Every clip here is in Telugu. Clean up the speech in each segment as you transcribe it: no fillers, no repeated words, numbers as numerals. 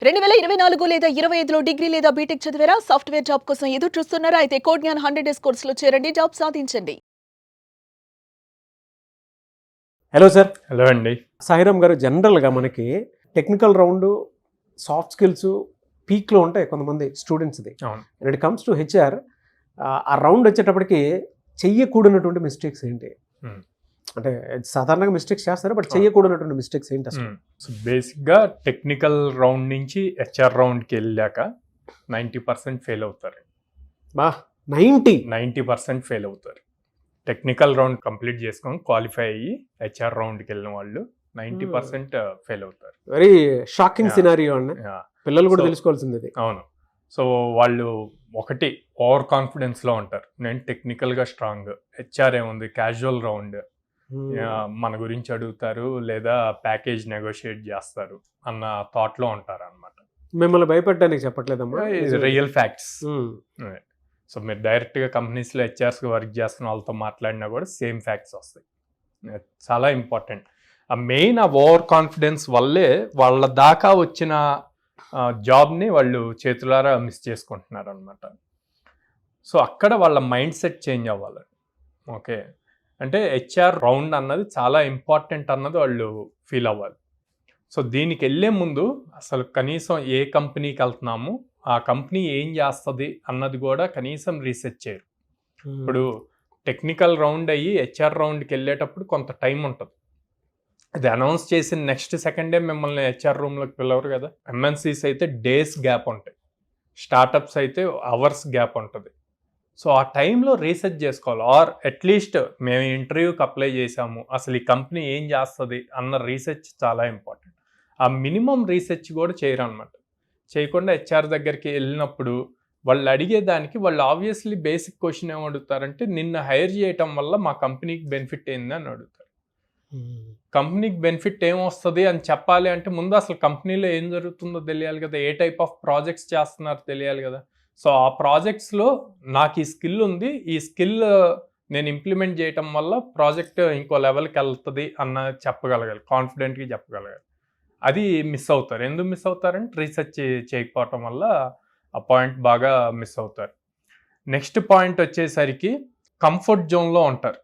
2024 లేదా 25లో డిగ్రీ లేదా బీటెక్ చదివారా? సాఫ్ట్‌వేర్ జాబ్ కోసం ఎదురు చూస్తున్నారా? అయితే కోడ్ జ్ఞాన్ 100 డేస్ కోర్సులో చేరండి. జాబ్ సాధించండి. Hello sir. హలో అండి. సాయిరామ్ గారు, జనరల్గా మనకి టెక్నికల్ రౌండ్, సాఫ్ట్ స్కిల్స్ పీక్లో ఉంటాయి కొంతమంది స్టూడెంట్స్ది. అవును. And it comes to HR, ఆ రౌండ్ వచ్చేటప్పటికి చెయ్యకూడనటువంటి మిస్టేక్స్ ఏంటి? అంటే సాధారణంగా మిస్టేక్స్ చేస్తారు, బట్ చెయ్యకూడనటువంటి మిస్టేక్స్ ఏంటి అసలు? సో బేసిక్గా టెక్నికల్ రౌండ్ నుంచి హెచ్ఆర్ రౌండ్కి వెళ్ళాక 90% ఫెయిల్ అవుతారు. 90% ఫెయిల్ అవుతారు. టెక్నికల్ రౌండ్ కంప్లీట్ చేసుకొని క్వాలిఫై అయ్యి హెచ్ఆర్ రౌండ్కి వెళ్ళిన వాళ్ళు 90% ఫెయిల్ అవుతారు. వెరీ షాకింగ్ సినారియో అండి. పిల్లలు కూడా తెలుసుకోవాల్సింది. అవును. సో వాళ్ళు ఒకటి ఓవర్ కాన్ఫిడెన్స్లో ఉంటారు. నేను టెక్నికల్గా స్ట్రాంగ్, హెచ్ఆర్ ఏముంది క్యాజువల్ రౌండ్, మన గురించి అడుగుతారు లేదా ప్యాకేజ్ నెగోషియేట్ చేస్తారు అన్న థాట్లో ఉంటారు అనమాట. మిమ్మల్ని భయపెట్టడానికి చెప్పట్లేదమ్మా, రియల్ ఫ్యాక్ట్స్. సో మీరు డైరెక్ట్గా కంపెనీస్లో హెచ్ఆర్స్గా వర్క్ చేస్తున్న వాళ్ళతో మాట్లాడినా కూడా సేమ్ ఫ్యాక్ట్స్ వస్తాయి. చాలా ఇంపార్టెంట్. ఆ మెయిన్ ఆ ఓవర్ కాన్ఫిడెన్స్ వల్లే వాళ్ళ దాకా వచ్చిన జాబ్ని వాళ్ళు చేతులారా మిస్ చేసుకుంటున్నారు అనమాట. సో అక్కడ వాళ్ళ మైండ్ సెట్ చేంజ్ అవ్వాలి. ఓకే, అంటే హెచ్ఆర్ రౌండ్ అన్నది చాలా ఇంపార్టెంట్ అన్నది వాళ్ళు ఫీల్ అవ్వాలి. సో దీనికి వెళ్ళే ముందు అసలు కనీసం ఏ కంపెనీకి వెళ్తున్నాము, ఆ కంపెనీ ఏం చేస్తుంది అన్నది కూడా కనీసం రీసెర్చ్ చేయరు. ఇప్పుడు టెక్నికల్ రౌండ్ అయ్యి హెచ్ఆర్ రౌండ్కి వెళ్ళేటప్పుడు కొంత టైం ఉంటుంది. అది అనౌన్స్ చేసిన నెక్స్ట్ సెకండే మిమ్మల్ని హెచ్ఆర్ రూమ్లోకి పిలవరు కదా. ఎంఎన్సీస్ అయితే డేస్ గ్యాప్ ఉంటాయి, స్టార్టప్స్ అయితే అవర్స్ గ్యాప్ ఉంటుంది. సో ఆ టైంలో రీసెర్చ్ చేసుకోవాలి. ఆర్ అట్లీస్ట్ మేము ఇంటర్వ్యూకి అప్లై చేసాము, అసలు ఈ కంపెనీ ఏం చేస్తుంది అన్న రీసెర్చ్ చాలా ఇంపార్టెంట్. ఆ మినిమం రీసెర్చ్ కూడా చేయరు అనమాట. చేయకుండా హెచ్ఆర్ దగ్గరికి వెళ్ళినప్పుడు వాళ్ళు అడిగేదానికి వాళ్ళు ఆబ్వియస్లీ బేసిక్ క్వశ్చన్ ఏం అడుగుతారంటే, నిన్ను హైర్ చేయటం వల్ల మా కంపెనీకి బెనిఫిట్ ఏంది అని అడుగుతారు. కంపెనీకి బెనిఫిట్ ఏమొస్తుంది అని చెప్పాలి అంటే ముందు అసలు కంపెనీలో ఏం జరుగుతుందో తెలియాలి కదా, ఏ టైప్ ఆఫ్ ప్రాజెక్ట్స్ చేస్తున్నారో తెలియాలి కదా. సో ఆ ప్రాజెక్ట్స్లో నాకు ఈ స్కిల్ ఉంది, ఈ స్కిల్ నేను ఇంప్లిమెంట్ చేయటం వల్ల ప్రాజెక్ట్ ఇంకో లెవెల్కి వెళ్తుంది అన్న చెప్పగలగాలి, కాన్ఫిడెంట్గా చెప్పగలగాలి. అది మిస్ అవుతారు. ఎందుకు మిస్ అవుతారంటే రీసెర్చ్ చేయకపోవటం వల్ల ఆ పాయింట్ బాగా మిస్ అవుతారు. నెక్స్ట్ పాయింట్ వచ్చేసరికి కంఫర్ట్ జోన్లో ఉంటారు.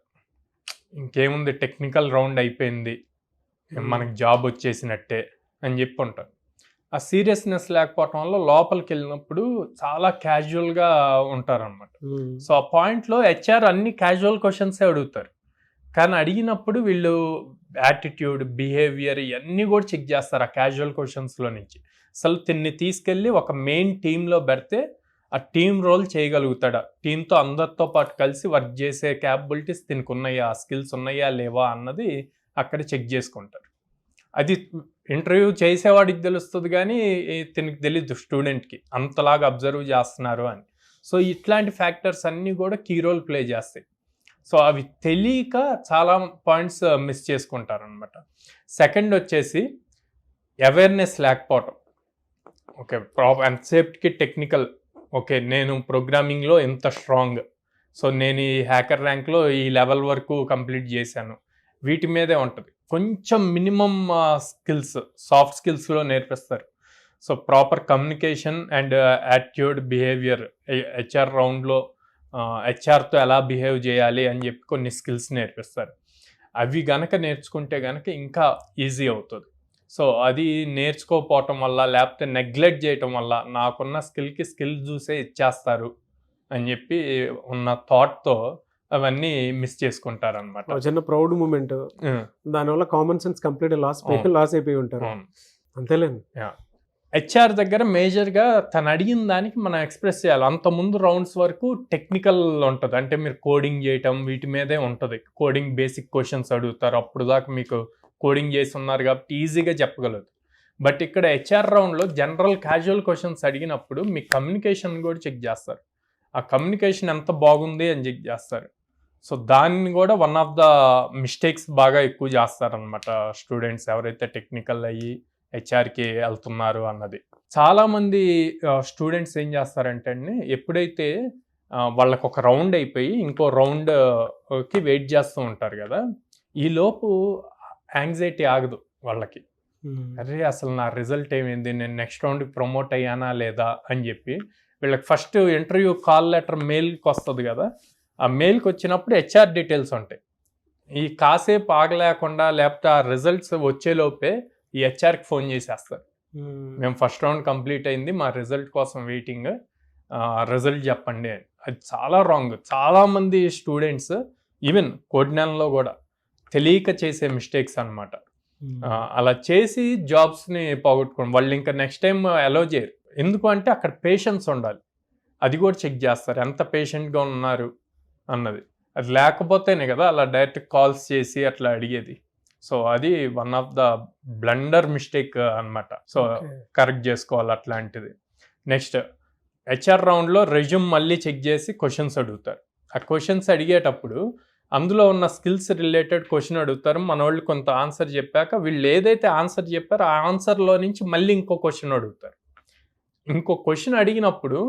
ఇంకేముంది, టెక్నికల్ రౌండ్ అయిపోయింది, మనకి జాబ్ వచ్చేసినట్టే అని చెప్పి ఉంటారు. ఆ సీరియస్నెస్ లేకపోవటం వల్ల లోపలికి వెళ్ళినప్పుడు చాలా క్యాజువల్గా ఉంటారనమాట. సో ఆ పాయింట్లో హెచ్ఆర్ అన్ని క్యాజువల్ క్వశ్చన్సే అడుగుతారు, కానీ అడిగినప్పుడు వీళ్ళు యాటిట్యూడ్, బిహేవియర్ ఇవన్నీ కూడా చెక్ చేస్తారు ఆ క్యాజువల్ క్వశ్చన్స్లో నుంచి. అసలు తిన్ని తీసుకెళ్ళి ఒక మెయిన్ టీంలో పెడితే ఆ టీమ్ రోల్ చేయగలుగుతాడా, టీంతో అందరితో పాటు కలిసి వర్క్ చేసే క్యాపబిలిటీస్ తినికి ఉన్నాయా, స్కిల్స్ ఉన్నాయా లేవా అన్నది అక్కడ చెక్ చేసుకుంటారు. అది ఇంటర్వ్యూ చేసేవాడికి తెలుస్తుంది, కానీ తినికి తెలీదు స్టూడెంట్కి అంతలాగా అబ్జర్వ్ చేస్తున్నారు అని. సో ఇట్లాంటి ఫ్యాక్టర్స్ అన్నీ కూడా కీ రోల్ ప్లే చేస్తాయి. సో అవి తెలియక చాలా పాయింట్స్ మిస్ చేసుకుంటారనమాట. సెకండ్ వచ్చేసి అవేర్నెస్ లేకపోవటం. ఓకే, ఎంతసేపుకి టెక్నికల్, ఓకే నేను ప్రోగ్రామింగ్లో ఎంత స్ట్రాంగ్, సో నేను ఈ హ్యాకర్ ర్యాంక్లో ఈ లెవెల్ వరకు కంప్లీట్ చేశాను, వీటి మీదే ఉంటుంది. కొంచెం మినిమం స్కిల్స్, సాఫ్ట్ స్కిల్స్లో నేర్పిస్తారు. So proper communication and attitude, behaviour, HR రౌండ్లో హెచ్ఆర్తో ఎలా బిహేవ్ చేయాలి అని చెప్పి కొన్ని స్కిల్స్ నేర్పిస్తారు. అవి గనక నేర్చుకుంటే గనక ఇంకా ఈజీ అవుతుంది. సో అది నేర్చుకోకపోవటం వల్ల లేకపోతే నెగ్లెక్ట్ చేయటం వల్ల నాకున్న స్కిల్కి స్కిల్ చూసే ఇచ్చేస్తారు అని చెప్పి ఉన్న థాట్తో అవన్నీ మిస్ చేసుకుంటారు అనమాట. చిన్న ప్రౌడ్ మూమెంట్, దానివల్ల కామన్ సెన్స్ కంప్లీట్ లాస్ అయిపోయి ఉంటారు. అంతేలేండి. హెచ్ఆర్ దగ్గర మేజర్గా తను అడిగిన దానికి మనం ఎక్స్ప్రెస్ చేయాలి. అంతకుముందు రౌండ్స్ వరకు టెక్నికల్ ఉంటుంది, అంటే మీరు కోడింగ్ చేయటం వీటి మీదే ఉంటుంది. కోడింగ్ బేసిక్ క్వశ్చన్స్ అడుగుతారు, అప్పుడు దాకా మీకు కోడింగ్ చేసి ఉన్నారు కాబట్టి ఈజీగా చెప్పగలదు. బట్ ఇక్కడ హెచ్ఆర్ రౌండ్లో జనరల్ క్యాజువల్ క్వశ్చన్స్ అడిగినప్పుడు మీ కమ్యూనికేషన్ కూడా చెక్ చేస్తారు. ఆ కమ్యూనికేషన్ ఎంత బాగుంది అని చెక్ చేస్తారు. సో దాన్ని కూడా వన్ ఆఫ్ ద మిస్టేక్స్ బాగా ఎక్కువ చేస్తారనమాట స్టూడెంట్స్ ఎవరైతే టెక్నికల్ అయ్యి హెచ్ఆర్కి వెళ్తున్నారు అన్నది. చాలామంది స్టూడెంట్స్ ఏం చేస్తారంటే అండి, ఎప్పుడైతే వాళ్ళకు ఒక రౌండ్ అయిపోయి ఇంకో రౌండ్కి వెయిట్ చేస్తూ ఉంటారు కదా, ఈలోపు యాంగ్జైటీ ఆగదు వాళ్ళకి. అరే అసలు నా రిజల్ట్ ఏమైంది, నేను నెక్స్ట్ రౌండ్కి ప్రమోట్ అయ్యానా లేదా అని చెప్పి వీళ్ళకి ఫస్ట్ ఇంటర్వ్యూ కాల్ లెటర్ మెయిల్కి వస్తుంది కదా, ఆ మెయిల్కి వచ్చినప్పుడు హెచ్ఆర్ డీటెయిల్స్ ఉంటాయి. ఈ కాసేపు ఆగలేకుండా లేకపోతే ఆ రిజల్ట్స్ వచ్చేలోపే ఈ హెచ్ఆర్కి ఫోన్ చేసేస్తారు, మేము ఫస్ట్ రౌండ్ కంప్లీట్ అయింది, మా రిజల్ట్ కోసం వెయిటింగ్, రిజల్ట్ చెప్పండి అని. అది చాలా రాంగ్. చాలామంది స్టూడెంట్స్ ఈవెన్ కోడ్నాన్లో కూడా తెలియక చేసే మిస్టేక్స్ అనమాట. అలా చేసి జాబ్స్ని పోగొట్టుకోండి. వాళ్ళు ఇంకా నెక్స్ట్ టైం అలౌ చేయరు. ఎందుకు అంటే అక్కడ పేషెన్స్ ఉండాలి, అది కూడా చెక్ చేస్తారు ఎంత పేషెంట్గా ఉన్నారు అన్నది. అది లేకపోతేనే కదా అలా డైరెక్ట్ కాల్స్ చేసి అట్లా అడిగేది. సో అది one of the blunder mistake అనమాట. సో కరెక్ట్ చేసుకోవాలి అట్లాంటిది. నెక్స్ట్ హెచ్ఆర్ రౌండ్లో రెజ్యూమ్ మళ్ళీ చెక్ చేసి క్వశ్చన్స్ అడుగుతారు. ఆ క్వశ్చన్స్ అడిగేటప్పుడు అందులో ఉన్న స్కిల్స్ రిలేటెడ్ క్వశ్చన్ అడుగుతారు. మన వాళ్ళు కొంత ఆన్సర్ చెప్పాక వీళ్ళు ఏదైతే ఆన్సర్ చెప్పారో ఆ ఆన్సర్లో నుంచి మళ్ళీ ఇంకో క్వశ్చన్ అడుగుతారు. ఇంకో క్వశ్చన్ అడిగినప్పుడు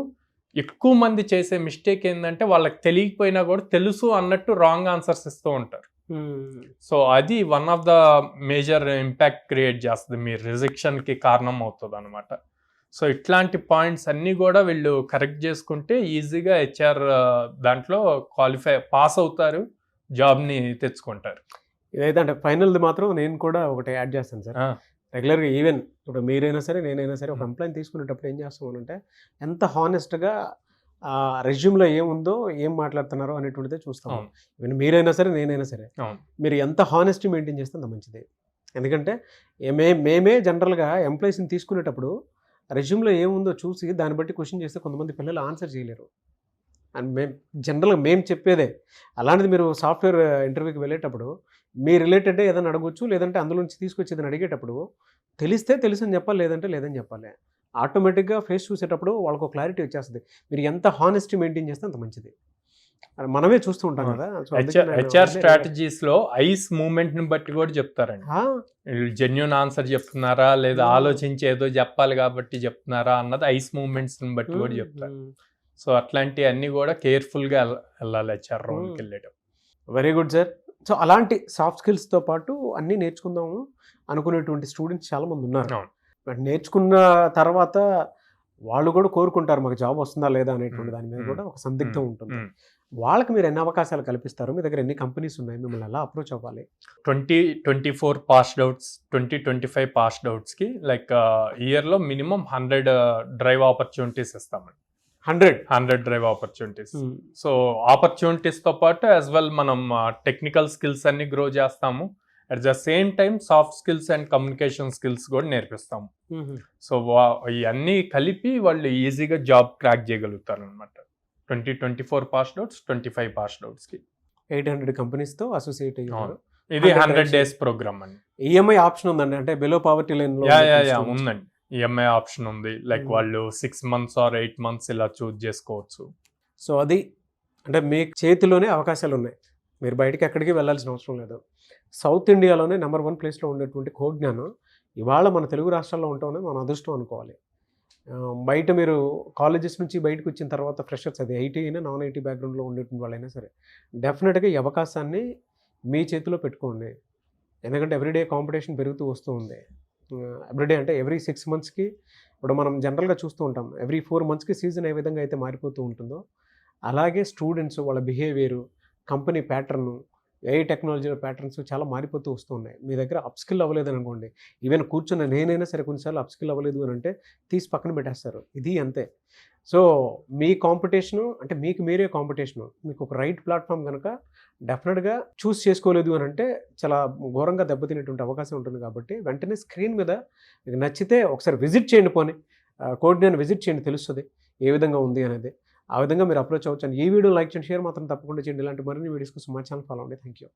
ఎక్కువ మంది చేసే మిస్టేక్ ఏంటంటే వాళ్ళకి తెలియకపోయినా కూడా తెలుసు అన్నట్టు రాంగ్ ఆన్సర్స్ ఇస్తూ ఉంటారు. సో అది one of the major impact create చేస్తుంది, మీ రిజెక్షన్కి కారణం అవుతుంది అనమాట. సో ఇట్లాంటి పాయింట్స్ అన్నీ కూడా వీళ్ళు కరెక్ట్ చేసుకుంటే ఈజీగా హెచ్ఆర్ దాంట్లో పాస్ అవుతారు, జాబ్ని తెచ్చుకుంటారు. ఇదైతే అంటే ఫైనల్ది మాత్రం నేను కూడా ఒకటి యాడ్ చేస్తాను సార్. రెగ్యులర్గా ఈవెన్ ఇప్పుడు మీరైనా సరే నేనైనా సరే ఒక ఎంప్లాయీని తీసుకునేటప్పుడు ఏం చేస్తామనంటే ఎంత హానెస్ట్గా రెజ్యూమ్లో ఏముందో ఏం మాట్లాడుతున్నారో అనేటువంటిదే చూస్తాము. ఈవెన్ మీరైనా సరే నేనైనా సరే మీరు ఎంత హానెస్టీ మెయింటైన్ చేస్తే అంత మంచిది. ఎందుకంటే మేమే జనరల్గా ఎంప్లాయీస్ని తీసుకునేటప్పుడు రెజ్యూమ్లో ఏముందో చూసి దాన్ని బట్టి క్వశ్చన్ చేస్తే కొంతమంది పిల్లలు ఆన్సర్ చేయలేరు. అండ్ జనరల్గా మేము చెప్పేదే అలాంటిది. మీరు సాఫ్ట్వేర్ ఇంటర్వ్యూకి వెళ్ళేటప్పుడు మీ రిలేటెడ్ ఏదైనా అడగొచ్చు, లేదంటే అందులో నుంచి తీసుకొచ్చేదని అడిగేటప్పుడు తెలిస్తే తెలుసని చెప్పాలి, లేదంటే లేదని చెప్పాలి. ఆటోమేటిక్గా ఫేస్ చూసేటప్పుడు వాళ్ళకు క్లారిటీ వచ్చేస్తుంది. మీరు ఎంత హానెస్టీ మెయింటైన్ చేస్తే అంత మంచిది. మనమే చూస్తూ ఉంటాం కదా. హెచ్ఆర్ స్ట్రాటజీస్ లో ఐస్ మూవ్మెంట్ ని బట్టి కూడా చెప్తారండి. జెన్యూన్ ఆన్సర్ చెప్తున్నారా లేదా ఆలోచించి ఏదో చెప్పాలి కాబట్టి చెప్తున్నారా అన్నది ఐస్ మూవ్మెంట్స్ ని బట్టి కూడా చెప్తారు. సో అట్లాంటి అన్ని కూడా కేర్ఫుల్ గా వెళ్ళాలి హెచ్ఆర్ రౌండ్కి వెళ్ళేటప్పుడు. Very good sir. సో అలాంటి సాఫ్ట్ స్కిల్స్తో పాటు అన్నీ నేర్చుకుందాము అనుకునేటువంటి స్టూడెంట్స్ చాలామంది ఉన్నారు. బట్ నేర్చుకున్న తర్వాత వాళ్ళు కూడా కోరుకుంటారు మాకు జాబ్ వస్తుందా లేదా అనేటువంటి దాని మీద కూడా ఒక సందిగ్ధం ఉంటుంది. వాళ్ళకి మీరు ఎన్ని అవకాశాలు కల్పిస్తారు, మీ దగ్గర ఎన్ని కంపెనీస్ ఉన్నాయి, మిమ్మల్ని ఎలా అప్రోచ్ అవ్వాలి? 2024 పాస్డ్ అవుట్స్, 2025 పాస్డ్ అవుట్స్కి లైక్ ఇయర్లో మినిమం 100 డ్రైవ్ ఆపర్చునిటీస్ ఇస్తామండి. 100 డ్రైవ్ ఆపర్చునిటీస్. సో ఆపర్చునిటీస్తో పాటు యాజ్ వెల్ మనం టెక్నికల్ స్కిల్స్ అన్ని గ్రో చేస్తాము. At the same time soft skills and communication skills కూడా నేర్పిస్తాము. సో ఇవన్నీ కలిపి వాళ్ళు ఈజీగా జాబ్ క్రాక్ చేయగలుగుతారు అనమాట. 2024 పాస్డ్ అవుట్స్, 25 పాస్డ్ అవుట్స్కి 800 కంపెనీస్తో అసోసియేట్ అయ్యారు. ఇది 100 days ప్రోగ్రామ్ అండి. ఈఎంఐ ఆప్షన్ ఉందండి, అంటే బిలో పావర్టీ లైన్ ఉందండి. ఈఎంఐ ఆప్షన్ ఉంది. లైక్ వాళ్ళు 6 months or 8 months ఇలా చూజ్ చేసుకోవచ్చు. సో అది అంటే మీ చేతిలోనే అవకాశాలు ఉన్నాయి, మీరు బయటకి ఎక్కడికి వెళ్ళాల్సిన అవసరం లేదు. సౌత్ ఇండియాలోనే నెంబర్ 1 ప్లేస్లో ఉండేటువంటి కోజ్ఞాన్ ఇవాళ మన తెలుగు రాష్ట్రాల్లో ఉంటామని మన అదృష్టం అనుకోవాలి. బయట మీరు కాలేజెస్ నుంచి బయటకు వచ్చిన తర్వాత ఫ్రెషర్స్, అది ఐటీ అయినా నాన్ ఐటీ బ్యాక్గ్రౌండ్లో ఉండేటువంటి వాళ్ళైనా సరే డెఫినెట్గా ఈ అవకాశాన్ని మీ చేతిలో పెట్టుకోండి. ఎందుకంటే ఎవ్రీడే కాంపిటీషన్ పెరుగుతూ వస్తూ ఉంది. ఎవ్రీడే అంటే ఎవ్రీ 6 monthsకి ఇప్పుడు మనం జనరల్గా చూస్తూ ఉంటాం, ఎవ్రీ 4 monthsకి సీజన్ ఏ విధంగా అయితే మారిపోతూ ఉంటుందో అలాగే స్టూడెంట్స్ వాళ్ళ behaviour, company pattern, AI technology patterns చాలా మారిపోతూ వస్తూ ఉన్నాయి. మీ దగ్గర అప్స్కిల్ అవ్వలేదు అనుకోండి, ఈవెన్ కూర్చున్న నేనైనా సరే కొన్నిసార్లు అప్స్కిల్ అవ్వలేదు అని అంటే తీసి పక్కన పెట్టేస్తారు. ఇది అంతే. సో మీ కాంపిటీషను అంటే మీకు మీరే కాంపిటీషను, మీకు ఒక రైట్ ప్లాట్ఫామ్ కనుక డెఫినెట్గా చూస్ చేసుకోలేదు అని అంటే చాలా ఘోరంగా దెబ్బతినేటువంటి అవకాశం ఉంటుంది. కాబట్టి వెంటనే స్క్రీన్ మీద మీకు నచ్చితే ఒకసారి విజిట్ చేయండి, పోనీ కోడ్ని విజిట్ చేయండి, తెలుస్తుంది ఏ విధంగా ఉంది అనేది. ఆ విధంగా మీరు అప్రోచ్ అవ్వచ్చు. అండ్ ఈ వీడియో లైక్ చేయండి, షేర్ మాత్రం తప్పకుండా చేయండి. ఇలాంటి మరిన్ని వీడియోస్ కోసం మా ఛానల్ ఫాలో అవ్వండి. Thank you.